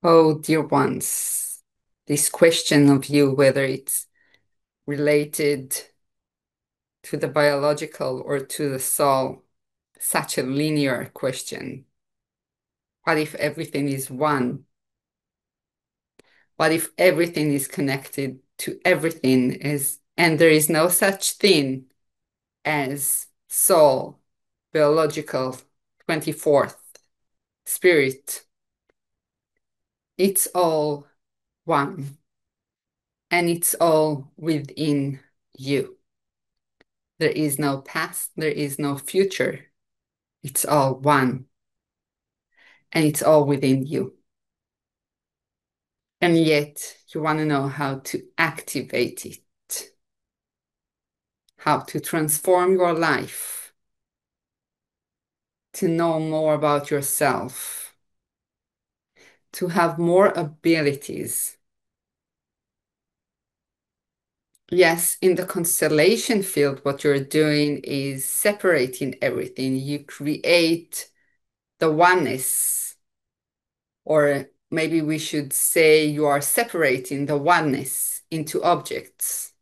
Oh, dear ones, this question of you, whether it's related to the biological or to the soul, such a linear question. What if everything is one? What if everything is connected to everything and there is no such thing as soul, biological, 24th, spirit? It's all one, and it's all within you. There is no past, there is no future. It's all one, and it's all within you. And yet, you want to know how to activate it, how to transform your life, to know more about yourself, to have more abilities. Yes, in the constellation field, what you're doing is separating everything. You create the oneness, or maybe we should say you are separating the oneness into objects.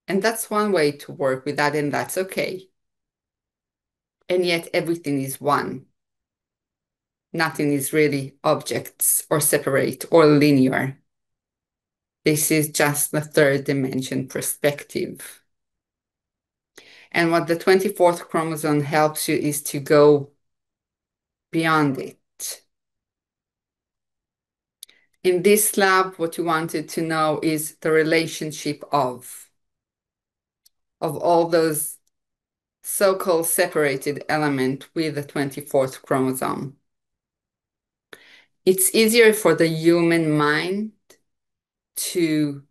And that's one way to work with that, and that's okay. And yet everything is one. Nothing is really objects or separate or linear. This is just the third dimension perspective. And what the 24th chromosome helps you is to go beyond it. In this lab, what you wanted to know is the relationship of all those so-called separated element with the 24th chromosome. It's easier for the human mind to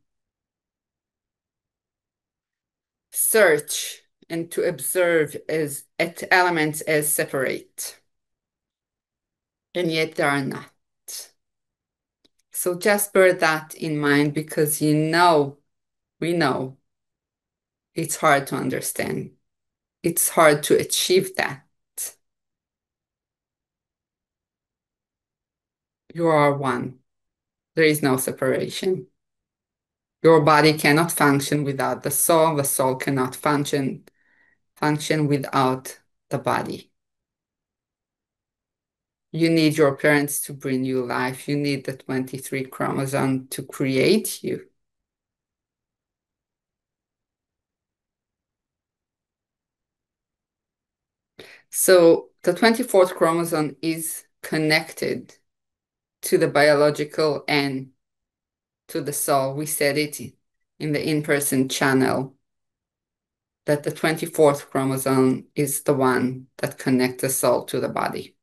search and to observe as at elements as separate, and yet they are not. So just bear that in mind, because we know it's hard to understand. It's hard to achieve that. You are one. There is no separation. Your body cannot function without the soul. The soul cannot function without the body. You need your parents to bring you life. You need the 23 chromosome to create you. So the 24th chromosome is connected to the biological and to the soul. We said it in the in-person channel that the 24th chromosome is the one that connects the soul to the body.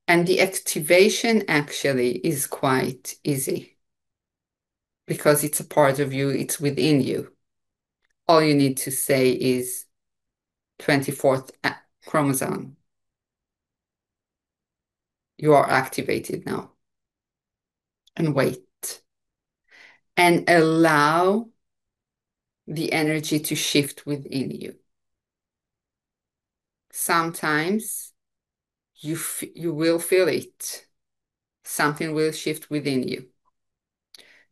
And the activation actually is quite easy because it's a part of you, it's within you. All you need to say is 24th chromosome. You are activated now. And wait. And allow the energy to shift within you. Sometimes you will feel it. Something will shift within you.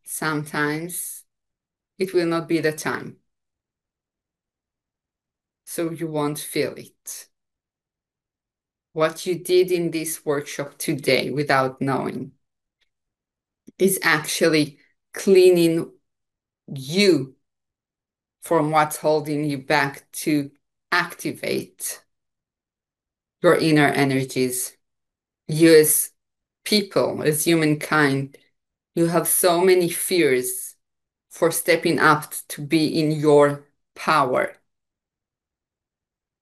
Sometimes it will not be the time. So you won't feel it. What you did in this workshop today without knowing is actually cleaning you from what's holding you back to activate your inner energies. You as people, as humankind, you have so many fears for stepping up to be in your power.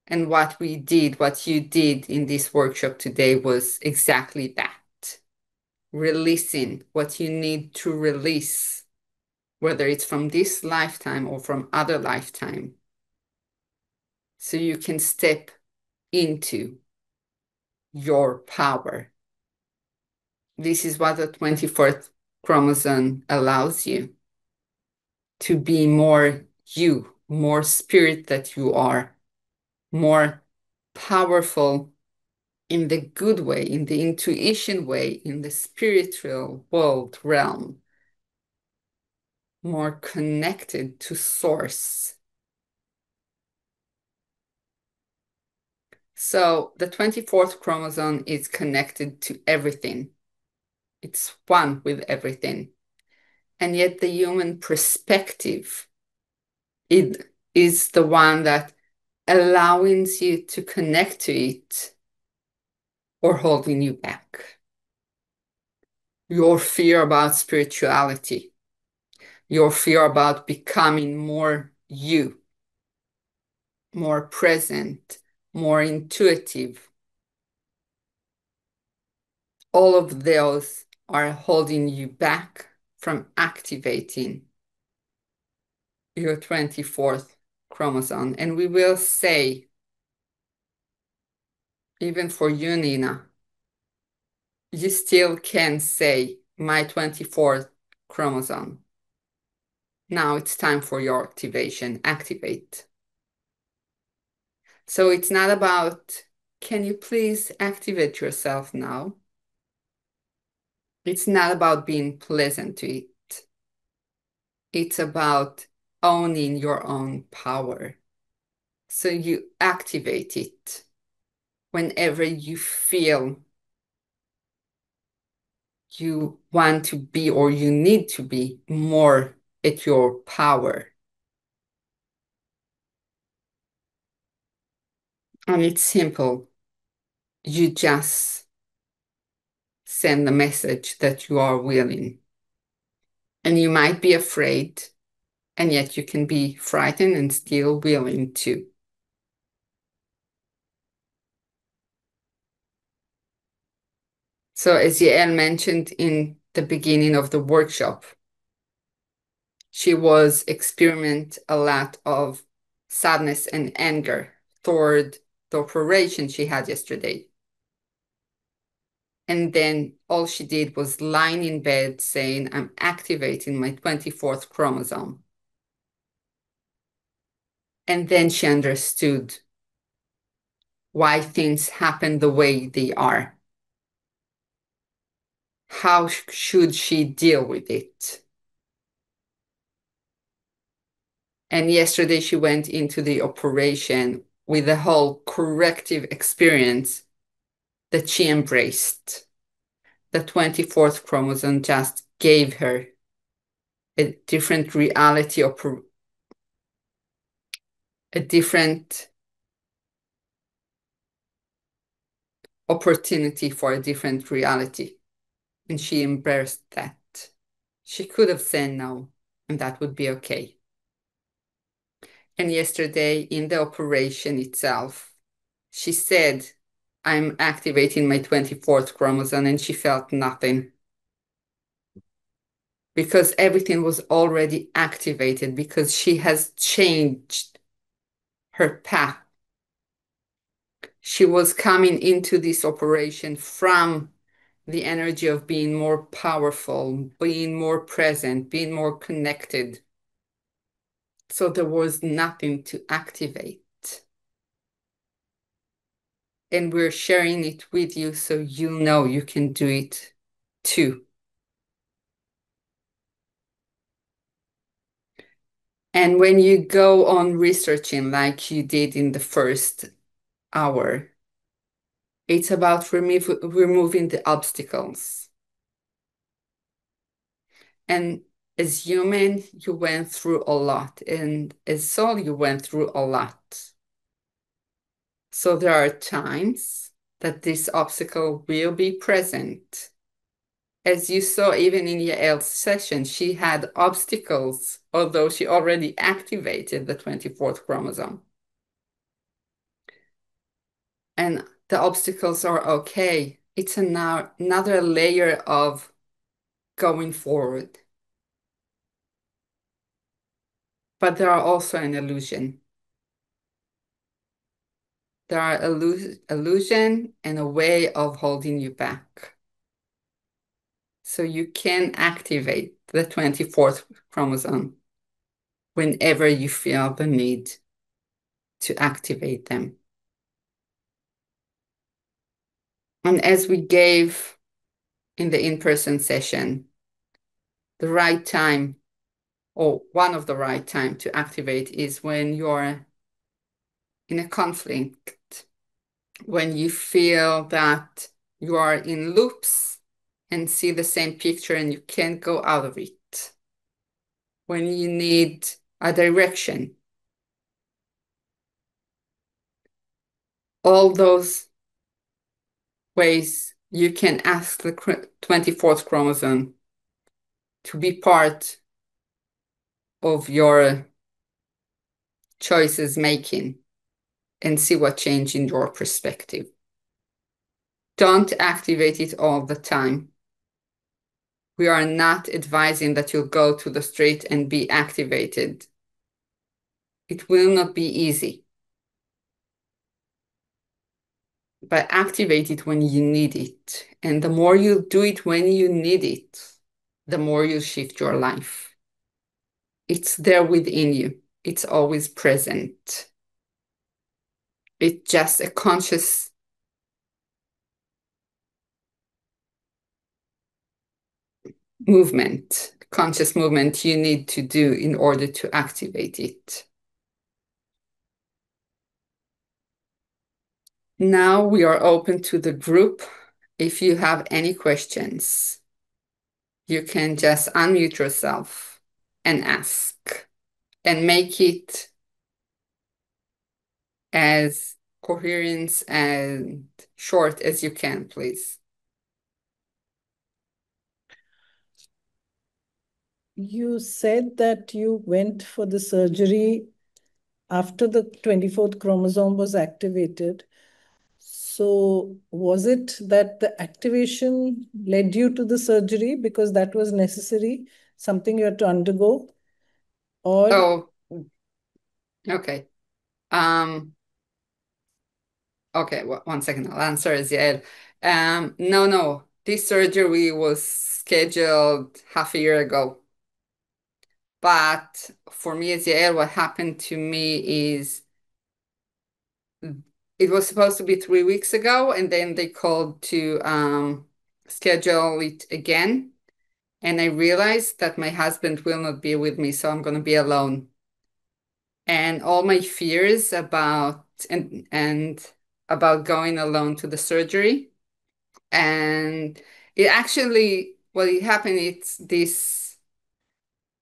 And what you did in this workshop today was exactly that. Releasing what you need to release, whether it's from this lifetime or from other lifetime, so you can step into your power. This is what the 24th chromosome allows you to be more you, more spirit that you are, more powerful in the good way, in the intuition way, in the spiritual world realm, more connected to source. So the 24th chromosome is connected to everything. It's one with everything. And yet the human perspective, it is the one that allows you to connect to it or holding you back. Your fear about spirituality, your fear about becoming more you, more present, more intuitive. All of those are holding you back from activating your 24th chromosome. And we will say, even for you, Nina, you still can say, my 24th chromosome. Now it's time for your activation. Activate. So it's not about, can you please activate yourself now? It's not about being pleasant to it. It's about owning your own power. So you activate it whenever you feel you want to be or you need to be more at your power. And it's simple. You just send the message that you are willing. And you might be afraid, and yet you can be frightened and still willing to. So as Yael mentioned in the beginning of the workshop, she was experiment a lot of sadness and anger toward the operation she had yesterday. And then all she did was lying in bed saying, I'm activating my 24th chromosome. And then she understood why things happen the way they are. How should she deal with it? And yesterday she went into the operation with a whole corrective experience that she embraced. The 24th chromosome just gave her a different reality, a different opportunity for a different reality. And she embraced that. She could have said no, and that would be okay. And yesterday, in the operation itself, she said, I'm activating my 24th chromosome, and she felt nothing. Because everything was already activated, because she has changed her path. She was coming into this operation from the energy of being more powerful, being more present, being more connected. So there was nothing to activate. And we're sharing it with you so you know you can do it too. And when you go on researching like you did in the first hour, it's about removing the obstacles. And as human, you went through a lot, and as soul, you went through a lot. So there are times that this obstacle will be present. As you saw, even in Yael's session, she had obstacles, although she already activated the 24th chromosome. And the obstacles are okay. It's another layer of going forward. But there are also an illusion. There are illusion and a way of holding you back. So you can activate the 24th chromosome whenever you feel the need to activate them. And as we gave in the in-person session, the right time, or one of the right time to activate, is when you're in a conflict, when you feel that you are in loops and see the same picture and you can't go out of it, when you need a direction. All those ways you can ask the 24th chromosome to be part of your choices making and see what change in your perspective. Don't activate it all the time. We are not advising that you'll go to the street and be activated. It will not be easy, but activate it when you need it. And the more you do it when you need it, the more you shift your life. It's there within you. It's always present. It's just a conscious movement you need to do in order to activate it. Now we are open to the group. If you have any questions, you can just unmute yourself and ask, and make it as coherent and short as you can, please. You said that you went for the surgery after the 24th chromosome was activated. So was it that the activation led you to the surgery because that was necessary, something you had to undergo? Or Oh, okay. Okay, one second. I'll answer as Yael. No. This surgery was scheduled half a year ago. But for me as Yael, what happened to me is it was supposed to be 3 weeks ago, and then they called to schedule it again. And I realized that my husband will not be with me, so I'm going to be alone. And all my fears and about going alone to the surgery. And it actually, what it happened, it's this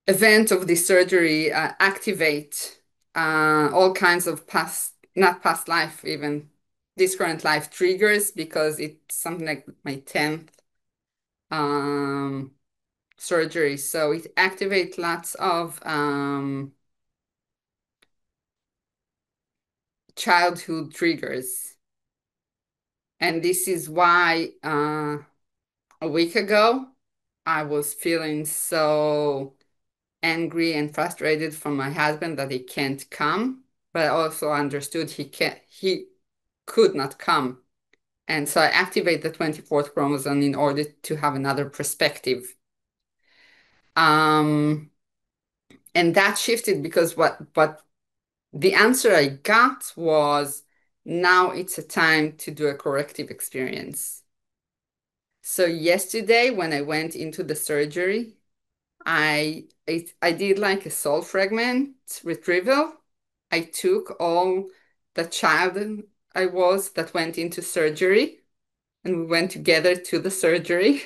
event of the surgery activate all kinds of past, not past life, even this current life triggers, because it's something like my 10th um, surgery. So it activates lots of childhood triggers. And this is why a week ago I was feeling so angry and frustrated from my husband that he can't come, but I also understood he could not come. And so I activate the 24th chromosome in order to have another perspective. Um, and that shifted because what the answer I got was now it's a time to do a corrective experience. So yesterday when I went into the surgery, I did like a soul fragment retrieval. I took all the child I was that went into surgery, and we went together to the surgery.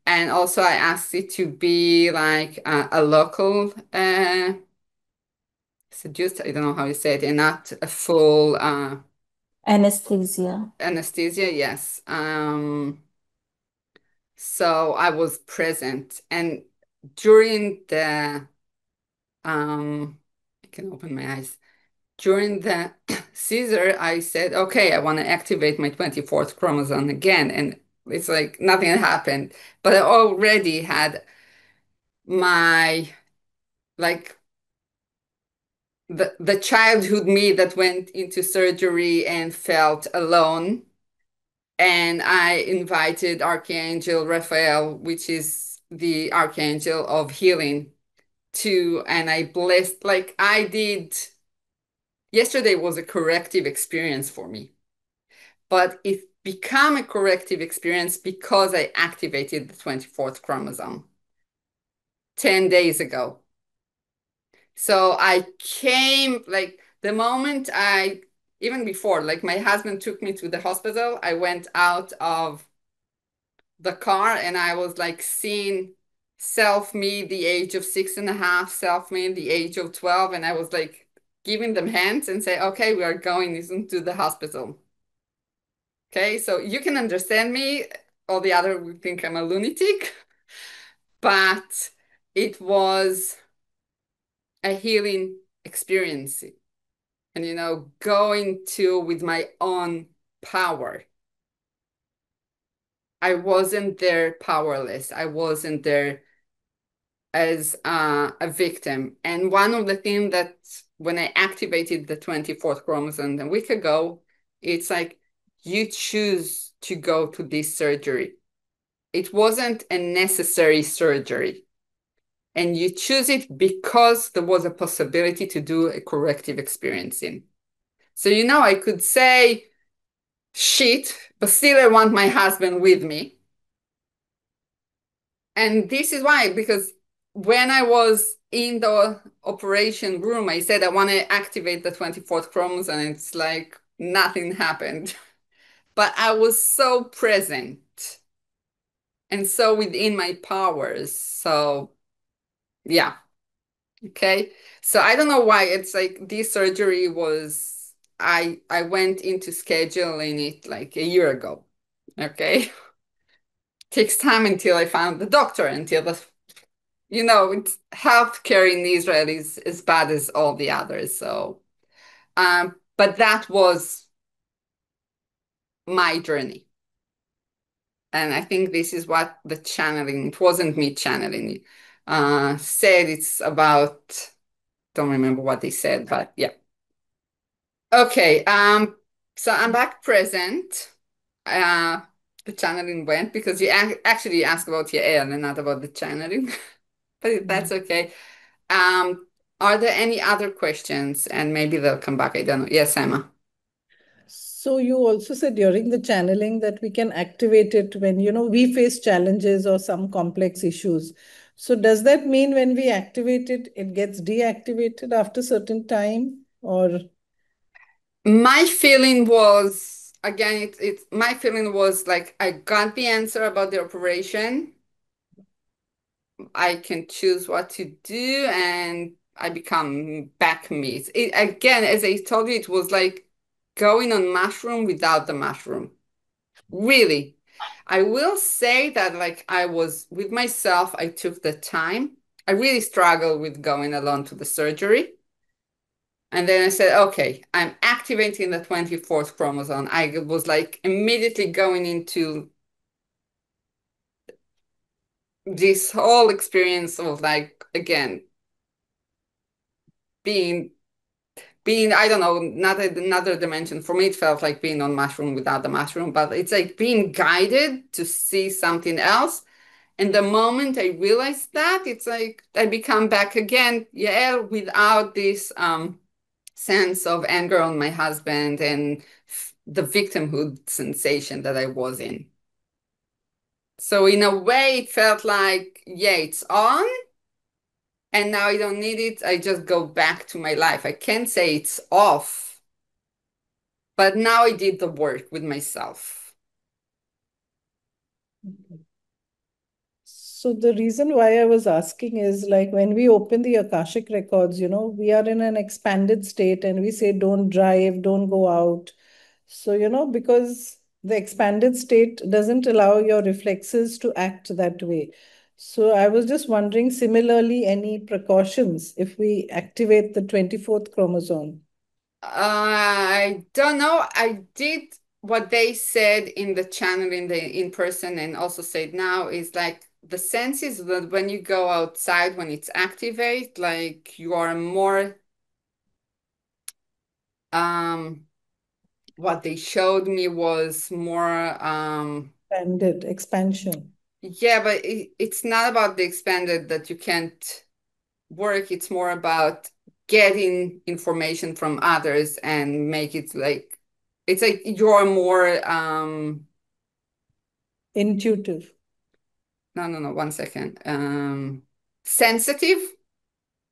And also I asked it to be like a local seduced, I don't know how you say it, and not a full Anesthesia. anesthesia, yes. So I was present, and during the I can open my eyes. During the Caesar, I said, okay, I want to activate my 24th chromosome again. And it's like nothing had happened. But I already had my, like, the childhood me that went into surgery and felt alone. And I invited Archangel Raphael, which is the Archangel of healing, and I blessed, like I did. Yesterday was a corrective experience for me. But become a corrective experience because I activated the 24th chromosome 10 days ago. So I came like the moment even before, like my husband took me to the hospital, I went out of the car and I was like seeing self me the age of 6.5, self me the age of 12. And I was like giving them hands and say, okay, we are going into the hospital. Okay, so you can understand me. All the other would think I'm a lunatic, but it was a healing experience. And, going to with my own power. I wasn't there powerless. I wasn't there as a victim. And one of the things that when I activated the 24th chromosome a week ago, it's like you choose to go to this surgery. It wasn't a necessary surgery. And you choose it because there was a possibility to do a corrective experiencing. So, I could say shit, but still I want my husband with me. And this is why, because when I was in the operation room, I said I want to activate the 24th chromosome, and it's like nothing happened. But I was so present and so within my powers. So, yeah. Okay. So I don't know why it's like this surgery was, I went into scheduling it like a year ago. Okay. Takes time until I found the doctor, until it's healthcare in Israel is as bad as all the others. So, but that was my journey. And I think this is what the channeling, it wasn't me channeling, said it's about, don't remember what they said, but yeah. Okay, so I'm back present. Uh, the channeling went because you actually asked about Yael and not about the channeling, but that's okay. Um, are there any other questions? And maybe they'll come back. I don't know. Yes, Emma. So you also said during the channeling that we can activate it when, we face challenges or some complex issues. So does that mean when we activate it, it gets deactivated after certain time or My feeling was, again, my feeling was like I got the answer about the operation. I can choose what to do and I become back me. Again, as I told you, it was like going on mushroom without the mushroom. Really. I will say that like I was with myself, I took the time. I really struggled with going alone to the surgery. And then I said, okay, I'm activating the 24th chromosome. I was like immediately going into this whole experience of like, again, being I don't know, not another dimension. For me, it felt like being on mushroom without the mushroom, but it's like being guided to see something else. And the moment I realized that, it's like I become back again, yeah, without this sense of anger on my husband and the victimhood sensation that I was in. So in a way, it felt like, yeah, it's on, and now I don't need it. I just go back to my life. I can't say it's off, but now I did the work with myself. so the reason why I was asking is like when we open the Akashic records, we are in an expanded state and we say, don't drive, don't go out. So, because the expanded state doesn't allow your reflexes to act that way. So I was just wondering, similarly, any precautions if we activate the 24th chromosome? I don't know. I did what they said in the channel in the in person and also said now is like the sense is that when you go outside, when it's activate, like you are more um what they showed me was more Expanded expansion. yeah, but it's not about the expanded that you can't work. It's more about getting information from others and make it like It's like you're more Intuitive. no, no, no, one second. Sensitive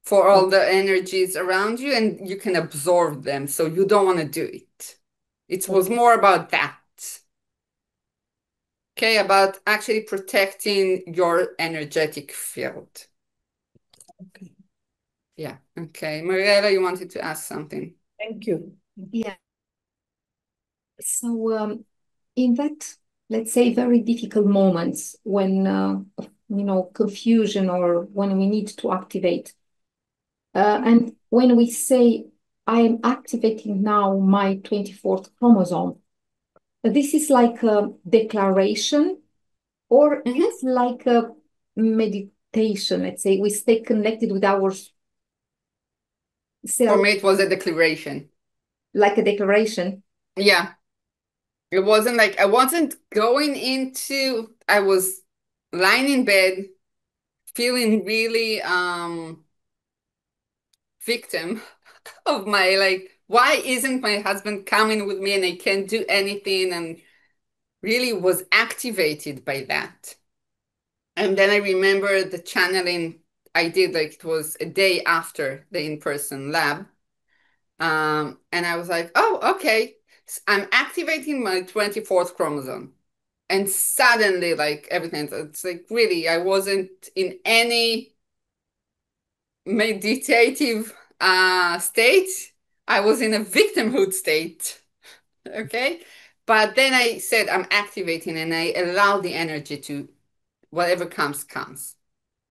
for all Okay. the energies around you and you can absorb them, so you don't want to do it. It was Okay. more about that. Okay, about actually protecting your energetic field. Okay. Yeah. Okay. Mariela, you wanted to ask something. Thank you. Yeah. So, in that, let's say, very difficult moments when, confusion or when we need to activate, and when we say, I am activating now my 24th chromosome, this is like a declaration or Hmm. it's like a meditation. Let's say we stay connected with our For self, me, it was a declaration. like a declaration. Yeah. It wasn't like I wasn't going into, I was lying in bed feeling really victim of my like, why isn't my husband coming with me and I can't do anything, and really was activated by that. And then I remember the channeling I did, like it was a day after the in-person lab. And I was like, oh, okay. I'm activating my 24th chromosome. And suddenly, like everything, it's like really, I wasn't in any meditative state. I was in a victimhood state. Okay. But then I said, I'm activating and I allow the energy to whatever comes, comes.